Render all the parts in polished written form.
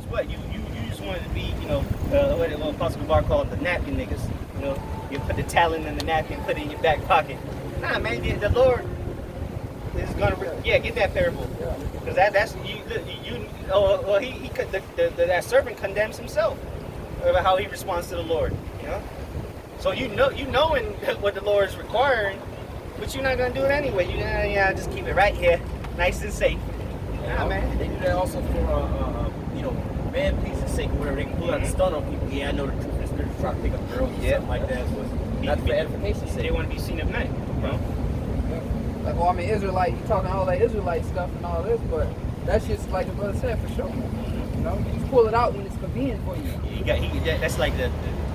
because what you just wanted to be, what Apostle Bar called the napkin niggas. You put the talent in the napkin, put it in your back pocket. Nah, man, the Lord is gonna get that parable, because that's that servant condemns himself about how he responds to the Lord. So knowing what the Lord is requiring, but you're not gonna do it anyway. Just keep it right here, nice and safe. Nah, man. They do that also for man pleasing sake, or whatever. They can pull out the stun on people. Yeah, I know the truth and the spirit try to pick up girls and something like that, but not for edification's sake. They want to be seen of men. Like, well, I mean, Israelite, you talking all that Israelite stuff and all this, but that's just like the brother said, for sure. You just pull it out when it's convenient for you. That's like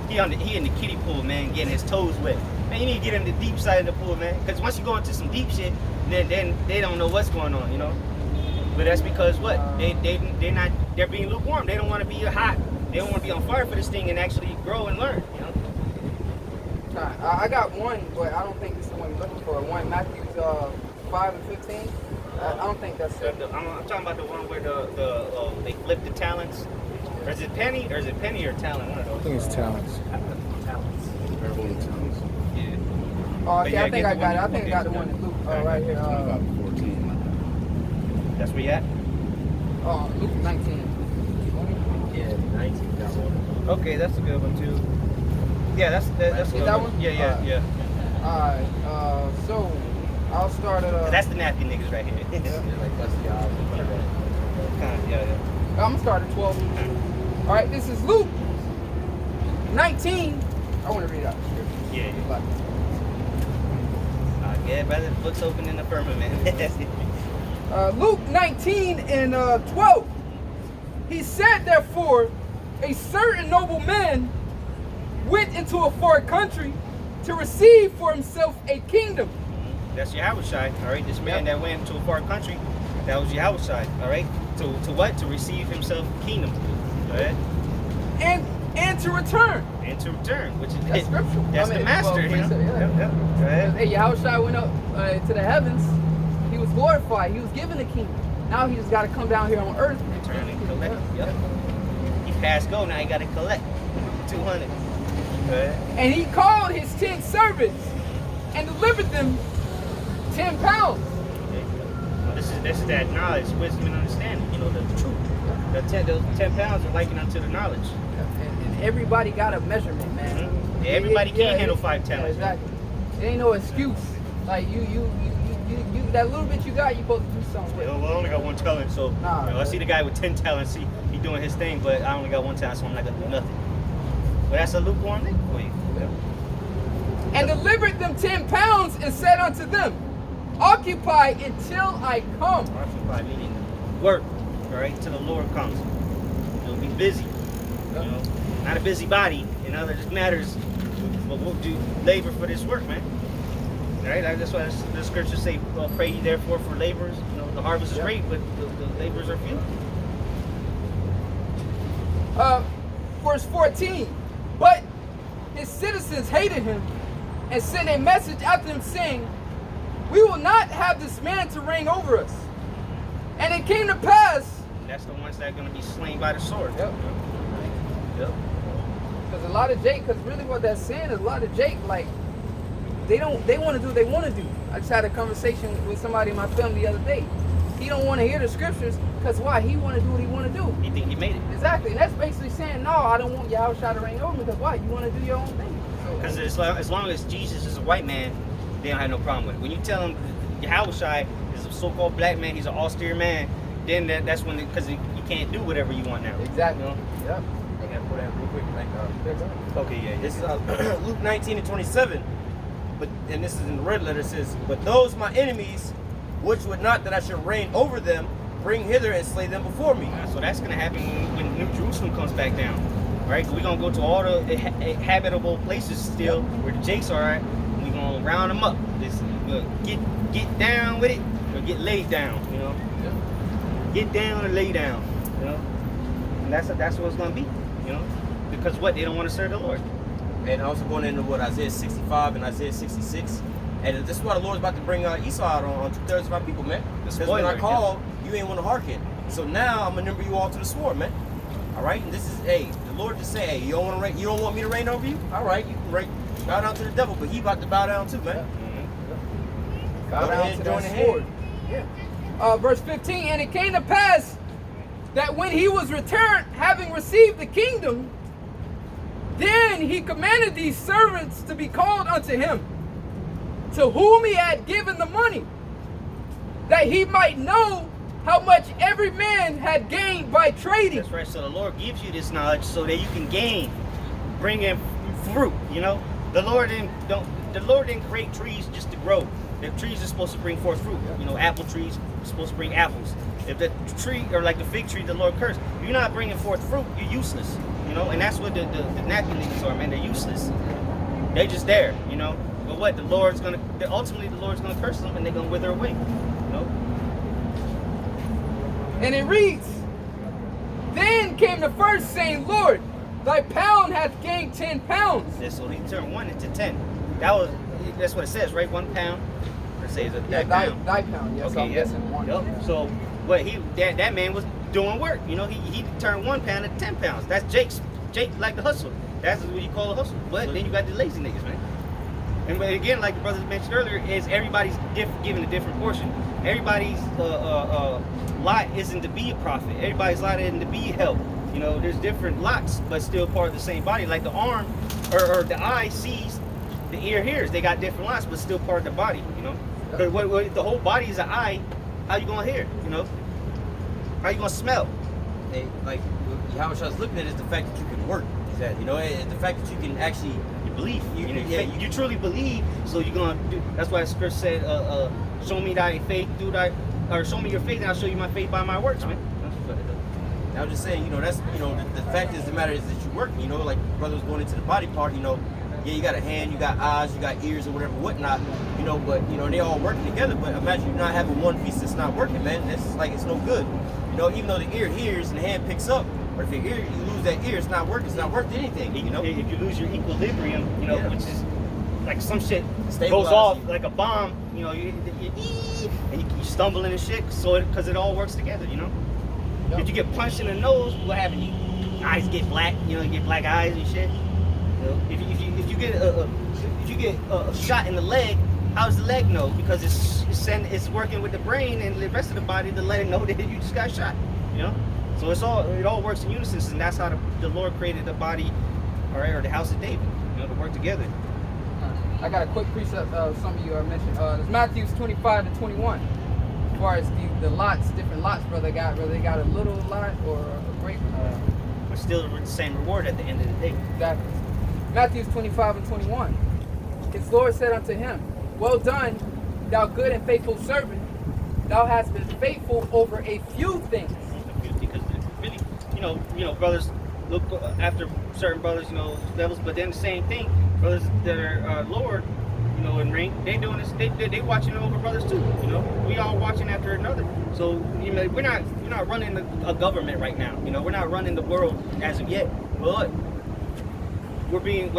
he in the kiddie pool, man, getting his toes wet. Man, you need to get in the deep side of the pool, man, because once you go into some deep shit, then they don't know what's going on, But that's because what? They're being lukewarm. They don't want to be hot. They don't want to be on fire for this thing and actually grow and learn, I got one, but I don't think this is the one you're looking for. One, Matthew 5 and 15. I don't think that's it. I'm talking about the one where they flip the talents. Or is it penny or talent? One of those. I think it's talents. Talents. Parable of talents. Yeah. Oh, okay, I think I got it. I think I got the one in Luke right here. About 14. That's where you at? Luke 19. Yeah, 19 got one. Okay, that's a good one too. Yeah, that's a good that one. one? Yeah. Alright, so I'll start at That's the napkin niggas right here. Yeah, like that's the whatever. Yeah. I'm gonna start at 12. Alright, this is Luke 19. I want to read it out. Yeah. Yeah, brother, the book's open in the firmament. Luke 19 and 12. He said, therefore, a certain noble man went into a far country to receive for himself a kingdom. That's Yahushai, all right? This man that went to a far country, that was Yahushai, all right? To what? To receive himself a kingdom. Go ahead. And to return. And to return, which is That's scriptural. That's the master, Yep. Go ahead. Hey, Yahushua went up to the heavens. He was glorified. He was given the kingdom. Now he just got to come down here on earth. Return and collect. Yep. He passed go, now he got to collect 200. And he called his 10 servants and delivered them 10 pounds. This is that knowledge, wisdom, and understanding. The truth. Those 10 pounds are likened unto the knowledge. And everybody got a measurement, man. Mm-hmm. Yeah, everybody can't handle 5 talents. Yeah, exactly. It ain't no excuse. Like you that little bit you got, you supposed to do something with. Well, I only got 1 talent, so I see the guy with 10 talents. He doing his thing, but I only got 1 talent, so I'm not gonna do nothing. But that's a lukewarm thing for you. And delivered them 10 pounds and said unto them, occupy until I come. Occupy meaning work, all right, till the Lord comes. You'll be busy. Not a busy body. It just matters. But we'll do labor for this work, man. All right, that's why the scriptures say, well, pray ye therefore for laborers. The harvest is great, but the laborers are few. Verse 14. But his citizens hated him and sent a message after him saying, we will not have this man to reign over us. And it came to pass. That's the ones that are going to be slain by the sword. Yep. Because a lot of Jake, because really what that's saying is a lot of Jake, like, they want to do what they want to do. I just had a conversation with somebody in my family the other day. He don't want to hear the scriptures because why? He want to do what he want to do. He think he made it. Exactly. And that's basically saying, no, I don't want Yahushua to reign over me because why? You want to do your own thing. Because as long as Jesus is a white man, they don't have no problem with it. When you tell them Yahushua is a so-called black man, he's an austere man, then that's when, because you can't do whatever you want now. Exactly. Yep. I gotta pull that real quick. Okay, yeah. This is Luke 19 and 27. And this is in the red letter. It says, but those my enemies, which would not that I should reign over them, bring hither and slay them before me. So that's going to happen when New Jerusalem comes back down. Right? We're going to go to all the habitable places still where the Jakes are at. We're going to round them up. Get down with it or get laid down. Get down or lay down. And that's what it's going to be. Because what? They don't want to serve the Lord. And also going into what Isaiah 65 and Isaiah 66. And this is why the Lord's about to bring Esau out on 2/3 of our people, man. Because when I call, you ain't want to hearken. So now I'm going to number you all to the sword, man. All right, and this is, hey, the Lord just say, hey, you don't want to reign, you don't want me to reign over you? All right, you can bow down to the devil, but he about to bow down too, man. Bow Go down ahead, to join that the sword. hand. Yeah. Verse 15, and it came to pass that when he was returned, having received the kingdom, then he commanded these servants to be called unto him, to whom he had given the money, that he might know how much every man had gained by trading. That's right. So the Lord gives you this knowledge so that you can gain, bring in fruit. You know, the Lord didn't create trees just to grow. The trees are supposed to bring forth fruit. You know, apple trees are supposed to bring apples. If the tree, or like the fig tree, the Lord cursed, you're not bringing forth fruit, you're useless. You know, and that's what the napkin leaves are, man. They're useless. They're just there. You know, but what ultimately the Lord's gonna curse them, and they're gonna wither away. You know. And it reads, then came the first, saying, Lord, thy pound hath gained 10 pounds. Yeah, so he turned 1 into 10. That's what it says, right? 1 pound. Or say it's a Yeah, pound. thy pound. Yes, Okay, I'm yeah. guessing one. Yep. So what that man was doing work. You know, he turned 1 pound into 10 pounds. That's Jake like the hustle. That's what you call a hustle. But then you got the lazy niggas, man. And but again, like the brothers mentioned earlier, is everybody's given a different portion. Everybody's lot isn't to be a prophet. Everybody's lot isn't to be help. You know, there's different lots, but still part of the same body. Like the arm or the eye sees, the ear hears. They got different lots, but still part of the body. You know, because what the whole body is an eye. How you gonna hear? You know, how you gonna smell? Hey, like how much I was looking at is the fact that you can work. Is that, you know, the fact that you can actually Belief. Yeah, You truly believe, so you're gonna do. That's why Scripture said, "Show me thy faith, or show me your faith, and I'll show you my faith by my works." Man. And I'm just saying, you know, that's, you know, the fact is the matter is that you work. You know, like brother was going into the body part. You know, yeah, you got a hand, you got eyes, you got ears, or whatever, whatnot. You know, but you know they all working together. But imagine you not having one piece that's not working, man. That's like it's no good. You know, even though the ear hears and the hand picks up. Or if you lose that ear, it's not working. It's not worth anything. You know, if you lose your equilibrium, you know, Yeah. which is like some shit Stabilize goes off you. like a bomb. You know, and you stumbling and shit. So because it all works together. You know, Yep. if you get punched in the nose, what happens? Your eyes get black. You know, you get black eyes and shit. You know, if you get a shot in the leg, how does the leg know? Because it's working with the brain and the rest of the body to let it know that you just got shot. You know. So it all works in unison, and that's how the Lord created the body, or the house of David, you know, to work together. I got a quick precept some of you mentioned. It's Matthew 25 and 21. As far as the lots, different lots, whether they got a little lot or a great But still the same reward at the end of the day. Exactly. Matthew 25 and 21. His Lord said unto him, well done, thou good and faithful servant. Thou hast been faithful over a few things. Because really, you know, brothers look after certain brothers, you know, levels, but then the same thing, brothers that are lower, you know, in rank, they doing this, they watching over brothers too. You know, we all watching after another. So you know, we're not running a government right now. You know, we're not running the world as of yet, but we're being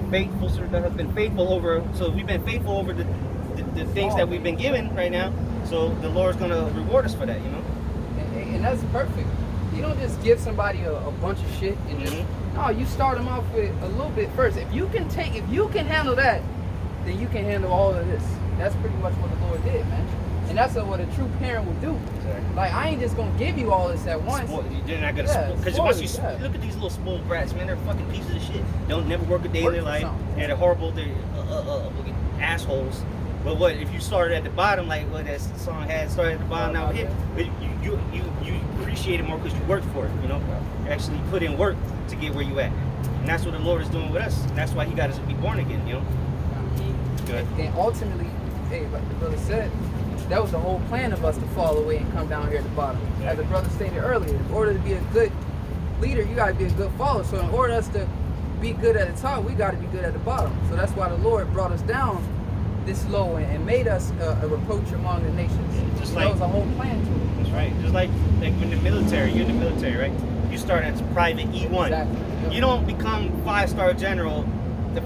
faithful. So that has been faithful over. So we've been faithful over the things that we've been given right now. So the Lord's gonna reward us for that, you know. And that's perfect. You don't just give somebody a bunch of shit and just no. You start them off with a little bit first. If you can handle that, then you can handle all of this. That's pretty much what the Lord did, man. And that's what a true parent would do. Exactly. Like I ain't just gonna give you all this at once. You're not gonna Yeah, because spoil once it, you yeah. look at these little spoiled brats, man, they're fucking pieces of shit. Don't never work a day in Work their for life, something. and they're horrible. They're assholes. But what if you started at the bottom, like what that song had, started at the bottom, now hit, but you appreciate it more because you worked for it, you know. You actually put in work to get where you at, and that's what the Lord is doing with us. And that's why He got us to be born again, you know. Good. And ultimately, hey, like the brother said, that was the whole plan of us to fall away and come down here at the bottom. As the brother stated earlier, in order to be a good leader, you got to be a good follower. So in order us to be good at the top, we got to be good at the bottom. So that's why the Lord brought us down this low and made us a reproach among the nations. Just So like- that was a whole plan to it. That's right. Just like in the military, you're in the military, right? You start as private E1. Exactly. You don't become 5-star general the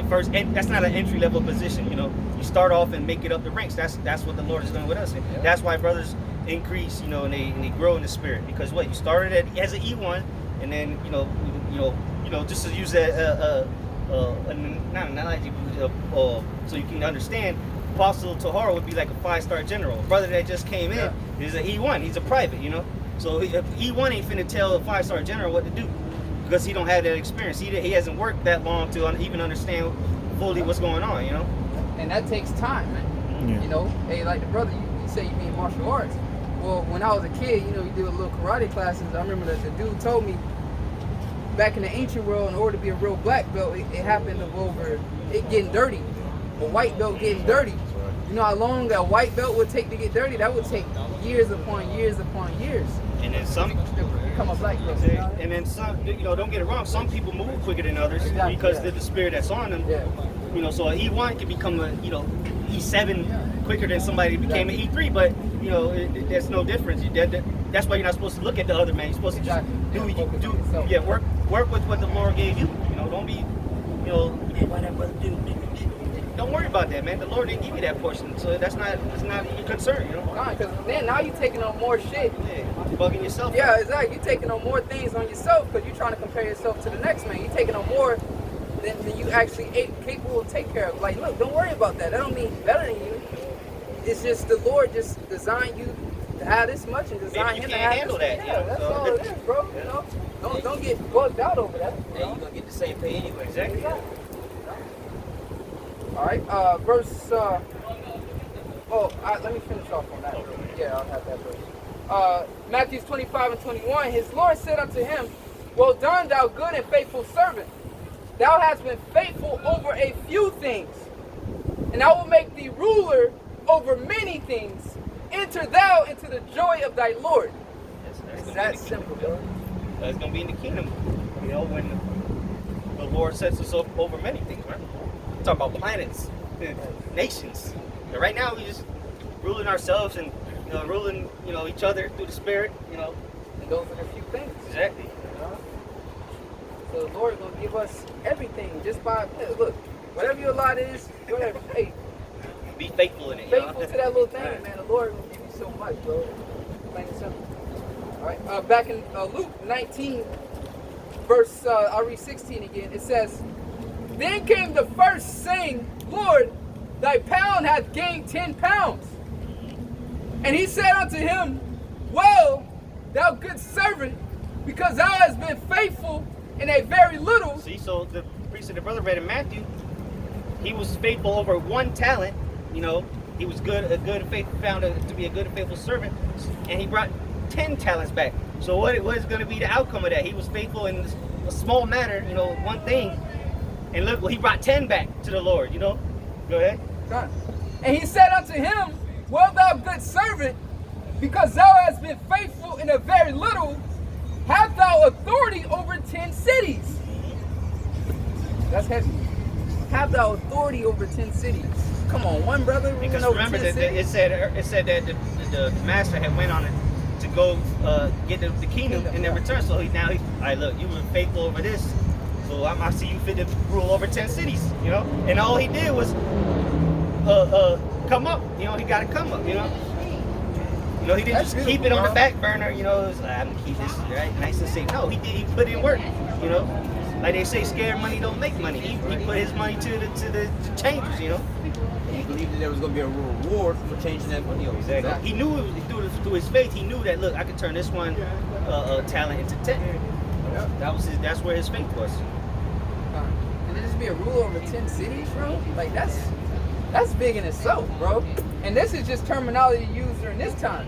the first, and that's not an entry level position. You know, you start off and make it up the ranks. That's what the Lord is doing with us. And that's why brothers increase, you know, and they grow in the spirit. Because what you started as an E1, and then you know, just to use that not an analogy, so you can understand. Apostle Tahara would be like a 5-star general. A brother that just came in is an E1. He's a private, you know. So if E1 ain't finna tell a 5-star general what to do because he don't have that experience. He hasn't worked that long to even understand fully what's going on, you know. And that takes time, man. Yeah. You know, hey, like the brother, you say you mean martial arts. Well, when I was a kid, you know, you do a little karate classes. I remember that the dude told me back in the ancient world, in order to be a real black belt, it happened over it getting dirty. A white belt getting dirty. You know how long a white belt would take to get dirty? That would take years upon years upon years. And then some to become a black belt. And then some, you know, don't get it wrong. Some people move quicker than others Exactly, because yeah. of the spirit that's on them. Yeah. You know, so an E1 can become a, you know, E7 quicker than somebody who became an E3. But you know, there's no difference. That's why you're not supposed to look at the other man. You're supposed to just work with what the Lord gave you. You know, don't be, you know, what that brother do. Don't worry about that, man. The Lord didn't give you that portion, so it's not your concern, you know. Because then now you're taking on more shit. Yeah, you're bugging yourself. Yeah, exactly. You're taking on more things on yourself because you're trying to compare yourself to the next man. You're taking on more than you actually capable to take care of. Like, look, don't worry about that. That don't mean better than you. It's just the Lord just designed you to have this much and designed him to have handle this. that. Yeah, that's all it is, bro. You know, don't get bugged out over that. Yeah, you're gonna get the same pay anyway. Exactly. All right, verse. Let me finish off on that. Yeah, I'll have that verse. Matthew 25 and 21. His Lord said unto him, "Well done, thou good and faithful servant. Thou hast been faithful over a few things, and I will make thee ruler over many things. Enter thou into the joy of thy Lord." It's that simple, bro. That's gonna be in the kingdom. You know, when the Lord sets us up over many things, right? Talk about planets, nations. And right now we just ruling ourselves and, you know, ruling, you know, each other through the spirit, you know. And those are the few things. Exactly. You know? So the Lord gonna give us everything just by look, whatever your lot is, whatever. Hey, Be faithful in it. faithful to that little thing, man. The Lord will give you so much, bro. Plain and simple. All right. Back in Luke 19, verse I'll read 16 again. It says, "Then came the first, saying, Lord, thy pound hath gained 10 pounds. And he said unto him, Well, thou good servant, because thou hast been faithful in a very little." See, so the priest and the brother read in Matthew, he was faithful over 1 talent. You know, he was found to be a good and faithful servant, and he brought 10 talents back. So what is going to be the outcome of that? He was faithful in a small matter, you know, one thing, and look, well, he brought 10 back to the Lord. You know, go ahead. And he said unto him, Well, thou good servant, because thou hast been faithful in a very little, have thou authority over 10 cities. That's heavy. Have thou authority over 10 cities. Come on, one brother. Because remember that it said that the master had went on it to go get the kingdom and then return. So all right, look, you were faithful over this, so I see you fit to rule over 10 cities. You know, and all he did was come up. You know, he got to come up. You know, he didn't just keep it on the back burner. You know, it was like, I'm gonna keep this right, nice and safe. No, he put in work. You know. Like they say, scared money don't make money. He put his money to the changers, you know. He believed that there was going to be a reward for changing that money over. Exactly. He knew through his faith. He knew that, look, I could turn this one talent into 10. That's where his faith was. And it just be a rule over 10 cities, bro. Like that's big in itself, bro. And this is just terminology used during this time.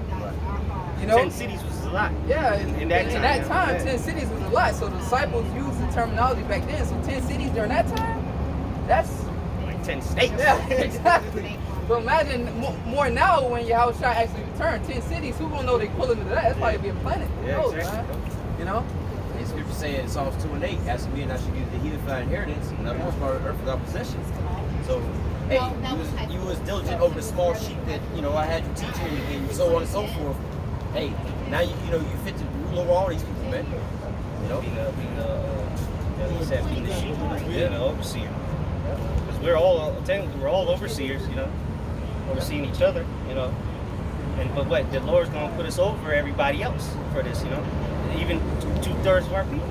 You know, 10 cities was a lot. Yeah, in that time, yeah. 10 cities was a lot. So the disciples used the terminology back then. So 10 cities during that time, that's like 10 states. Yeah, exactly. But imagine more now when your house shot actually returned. 10 cities, who gonna know they pulling into that? That's probably be a planet. Yeah, knows, exactly. Man? You know? The scripture saying in Psalms 2 and 8, as for me and I should use the heathen for our inheritance, and the most part of earth is our possession. So, hey, you was diligent over the small sheep that, you know, I had you teaching and so on and so forth. Hey, now you fit to rule over all these people, man. You know? He said, be the sheep, the overseer. Because we're all technically we're all overseers, you know, overseeing each other, you know. But what the Lord's gonna put us over everybody else for this, you know, even 2/3 of our people.